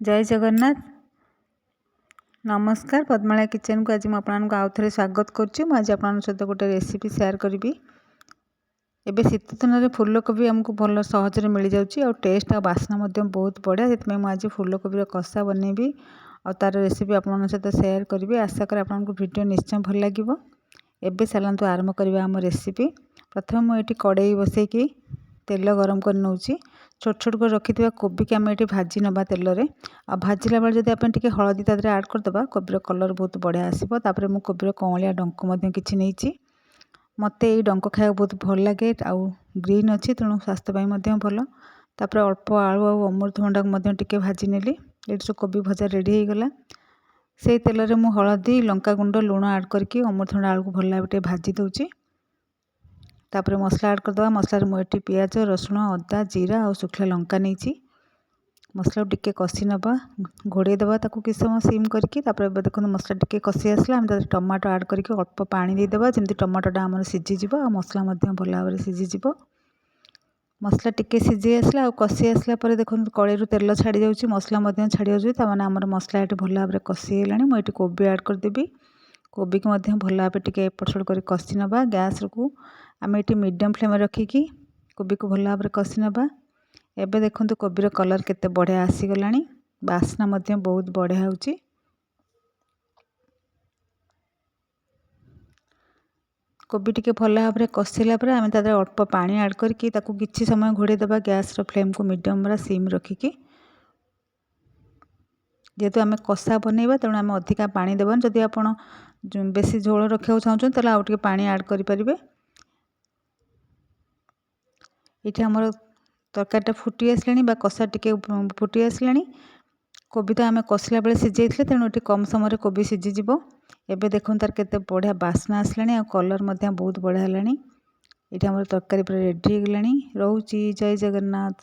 जय जगन्नाथ। नमस्कार, पद्मालया किचन को आज मुझे आउ थे स्वागत करुच्ची। आज आप सहित गोटे रेसिपी शेयर करी। एबे शीत दिन में फूलकोबी आमको भल सहज मिल जाऊँगी और टेस्ट और बास्ना बहुत बढ़िया। से मुझे फूलकोबी कषा बनैबी और तार रेसिपी आप सहित शेयर करी। आशा करें आपको वीडियो निश्चय भल लगे। एबे चलतु आरंभ करवा आम रेसिपी। प्रथम मुझे कड़े बसैकी तेल गरम कर नौची। छोट छोट कर रखि कोबी के आम ये भाजी नवा तेल रे। आ भाजिला बेले जब आप हलदी तादे ऐड करदे कोबीर कलर बहुत बढ़िया आसो। तापर मुझे कोबीर कौलिया डंक किसी नहीं। मत ये डंक खाया बहुत भल लगे आउ ग्रीन अच्छी तेणु स्वास्थ्य भल। तापर अल्प आलू और अमृतभंडा टिके भाजी नेली। ये सब कोबी भजा रेडी हो गला। से तेल में मुझे हलदी लंका गुंड लुण ऐड करके अमृतभंडा आलू को भल भाव भाजी दूची। तापर मसला ऐड करदे। मसला मुझे पियाज रसुण अदा जीरा और शुखला लंका नहीं। मसला टिके कषि नवा घोड़े दबा ताकू किस समय सिम करके। देखो मसला टिके कषि आसला आम टमाटो ऐड करके अल्प पानी देदेबा जमी टमाटोटा आम सीझीज और मसला भल भाव सीझीज। मसला टिके सीझी आसला और कषि आसला देखो कड़े तेल छाड़ी जाऊँगी मसला छाड़ी जाऊँगी। आम मसला ये भल भाव कषि गलानी। मुझे कोबी ऐड करदेवी। कोबी को भल भाव टे एपट सेपट कर कषि नवा। गैस को आम ये मीडियम फ्लेम रखिकी कोबी को भल भाव कषि नवा। एबे देखो कोबीर कलर केते बढ़िया आसीगला। बास्ना बहुत बढ़िया होची। कोबी टिके भल भाव कषिला आम अल्प पानी ऐड करके किछि समय घोड़े दबा। गैस फ्लेम को मीडियम रा सिम रखिकी। जेहेतु आम कषा बनैबा तेणु आम अधिका पानी देवानी। जदि आप बेसी झोल रखा चाहते तेल आउ टिके पानी ऐड करें। ये आमर तरकारीटा फुटी आसला कषा टिके फुटी आसला। कोबी तो आम कषिला बेले सीझे तेणु ये कम समय कोबी सीझीज। एबे देखो तार केते बढ़िया बास्ना आसला कलर बहुत बढ़िया है। ये आम तरकारी पूरा रेडी हो गलानी। रोची जय जगन्नाथ।